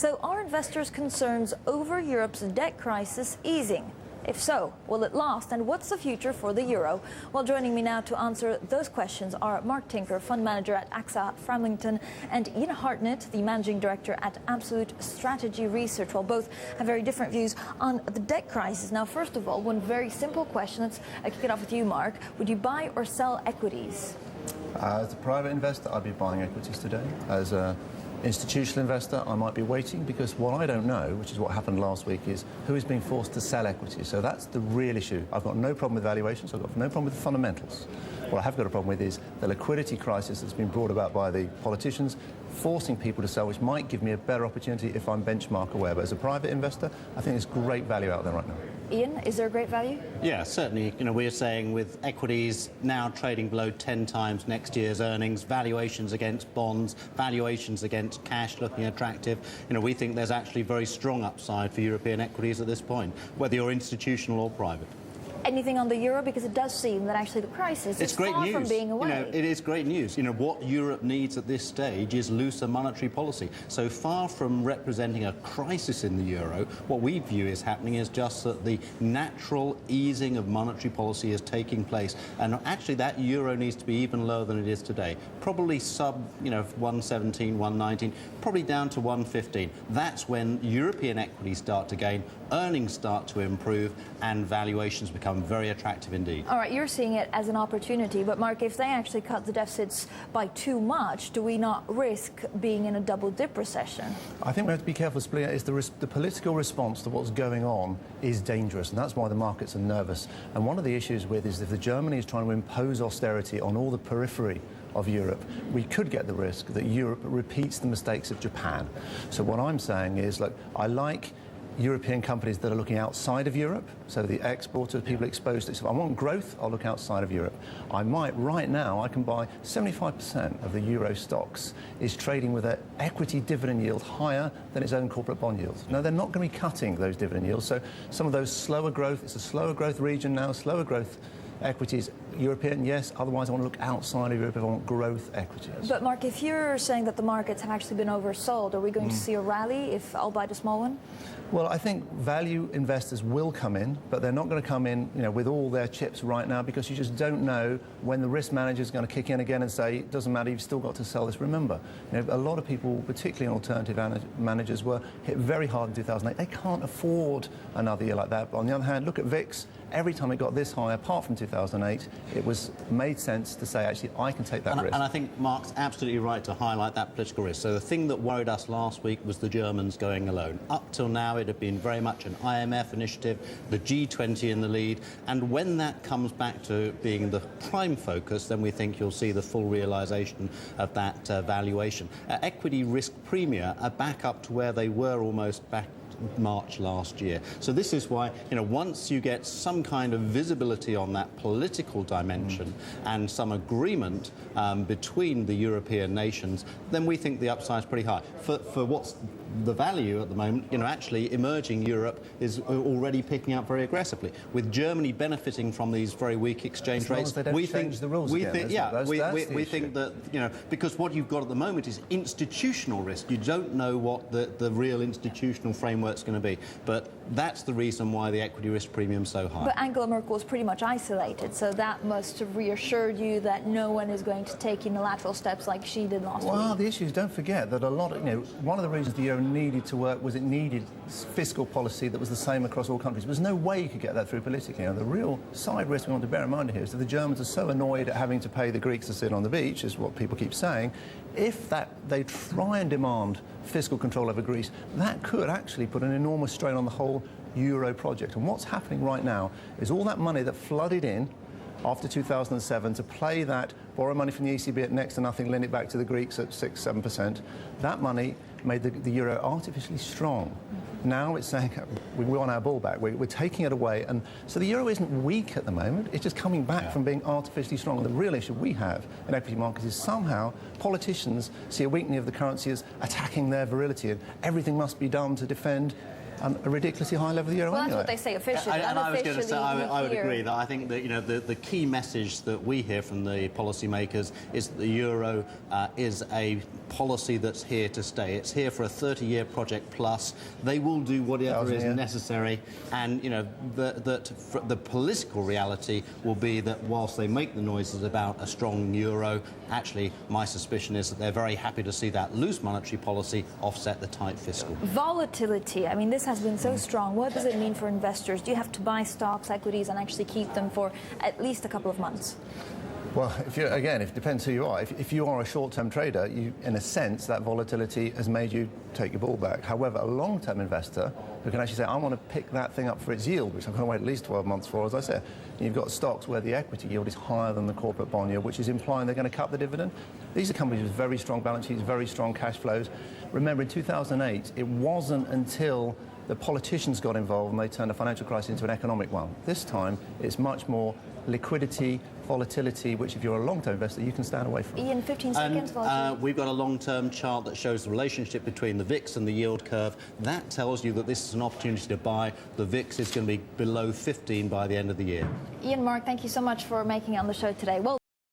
So are investors' concerns over Europe's debt crisis easing? If so, will it last, and what's the future for the euro? Well, joining me now to answer those questions are Mark Tinker, fund manager at Axa Framlington, and Ian Harnett, the managing director at Absolute Strategy Research. Well, both have very different views on the debt crisis. Now, first of all, one very simple question. Let's kick it off with you, Mark. Would you buy or sell equities? As a private investor, I'd be buying equities today. As an institutional investor, I might be waiting, because what I don't know, which is what happened last week, is who is being forced to sell equities. So that's the real issue. I've got no problem with valuations. I've got no problem with the fundamentals. What I have got a problem with is the liquidity crisis that's been brought about by the politicians, forcing people to sell, which might give me a better opportunity if I'm benchmark aware. But as a private investor, I think there's great value out there right now. Ian, is there a great value? Yeah, certainly. We're saying with equities now trading below 10 times next year's earnings, valuations against bonds, valuations against cash looking attractive, we think there's actually very strong upside for European equities at this point, whether you're institutional or private. Anything on the euro? Because it does seem that actually the crisis is far from being away. It is great news. What Europe needs at this stage is looser monetary policy. So far from representing a crisis in the euro, what we view is happening is just that the natural easing of monetary policy is taking place. And actually that euro needs to be even lower than it is today. Probably sub, 117, 119, probably down to 115. That's when European equities start to gain, earnings start to improve, and valuations become very attractive indeed. All right, you're seeing it as an opportunity, but Mark, if they actually cut the deficits by too much, do we not risk being in a double-dip recession? I think we have to be careful, Splia, is the political response to what's going on is dangerous, and that's why the markets are nervous. And one of the issues with is if the Germany is trying to impose austerity on all the periphery of Europe, we could get the risk that Europe repeats the mistakes of Japan. So what I'm saying is, look, I like European companies that are looking outside of Europe, so the exporters, people exposed to it. So if I want growth, I'll look outside of Europe. Right now, I can buy 75% of the euro stocks is trading with an equity dividend yield higher than its own corporate bond yields. No, they're not going to be cutting those dividend yields. So some of those slower growth, it's a slower growth region now, slower growth equities, European, yes. Otherwise, I want to look outside of Europe if I want growth equities. But Mark, if you're saying that the markets have actually been oversold, are we going to see a rally if I'll buy the small one? Well, I think value investors will come in, but they're not going to come in, with all their chips right now, because you just don't know when the risk manager is going to kick in again and say, it doesn't matter, you've still got to sell this. Remember, a lot of people, particularly alternative managers, were hit very hard in 2008. They can't afford another year like that. But on the other hand, look at VIX. Every time it got this high, apart from 2008, it was made sense to say, actually, I can take that risk. And I think Mark's absolutely right to highlight that political risk. So the thing that worried us last week was the Germans going alone. Up till now, it had been very much an IMF initiative, the G20 in the lead. And when that comes back to being the prime focus, then we think you'll see the full realisation of that valuation. Equity risk premia are back up to where they were almost back March last year. So this is why, once you get some kind of visibility on that political dimension and some agreement between the European nations, then we think the upside is pretty high. For what's the value at the moment, actually emerging Europe is already picking up very aggressively. With Germany benefiting from these very weak exchange rates, we think the rules we again, think, we think that, because what you've got at the moment is institutional risk. You don't know what the real institutional framework's going to be. But that's the reason why the equity risk premium is so high. But Angela Merkel was pretty much isolated, so that must have reassured you that no one is going to take unilateral steps like she did last week. Well, the issue is, don't forget that a lot of, one of the reasons the euro needed to work was it needed fiscal policy that was the same across all countries. There's no way you could get that through politically. The real side risk we want to bear in mind here is that the Germans are so annoyed at having to pay the Greeks to sit on the beach, is what people keep saying. If they try and demand fiscal control over Greece, that could actually put an enormous strain on the whole euro project. And what's happening right now is all that money that flooded in after 2007 to play that, borrow money from the ECB at next to nothing, lend it back to the Greeks at 6-7%, that money made the euro artificially strong. Now it's saying we want our ball back. We're taking it away. And so the euro isn't weak at the moment. It's just coming back from being artificially strong. And the real issue we have in equity markets is somehow politicians see a weakening of the currency as attacking their virility, and everything must be done to defend a ridiculously high level of the euro Well, anyway. that's what they say officially. And I was going to say, I would here. agree that I think that, you know, the key message that we hear from the policymakers is that the euro is a policy that's here to stay. It's here for a 30-year project plus. They will do whatever is necessary, and, you know, the political reality will be that whilst they make the noises about a strong euro, actually my suspicion is that they're very happy to see that loose monetary policy offset the tight fiscal. Volatility, I mean, this has been so strong. What does it mean for investors? Do you have to buy stocks, equities, and actually keep them for at least a couple of months? Well, it depends who you are. If you are a short-term trader, in a sense, that volatility has made you take your ball back. However, a long-term investor who can actually say, I want to pick that thing up for its yield, which I'm going to wait at least 12 months for, as I said. You've got stocks where the equity yield is higher than the corporate bond yield, which is implying they're going to cut the dividend. These are companies with very strong balance sheets, very strong cash flows. Remember, in 2008, it wasn't until the politicians got involved and they turned the financial crisis into an economic one. This time, it's much more liquidity, volatility, which if you're a long-term investor, you can stand away from. Ian, 15 seconds. We've got a long-term chart that shows the relationship between the VIX and the yield curve. That tells you that this is an opportunity to buy. The VIX is going to be below 15 by the end of the year. Ian, Mark, thank you so much for making it on the show today. Well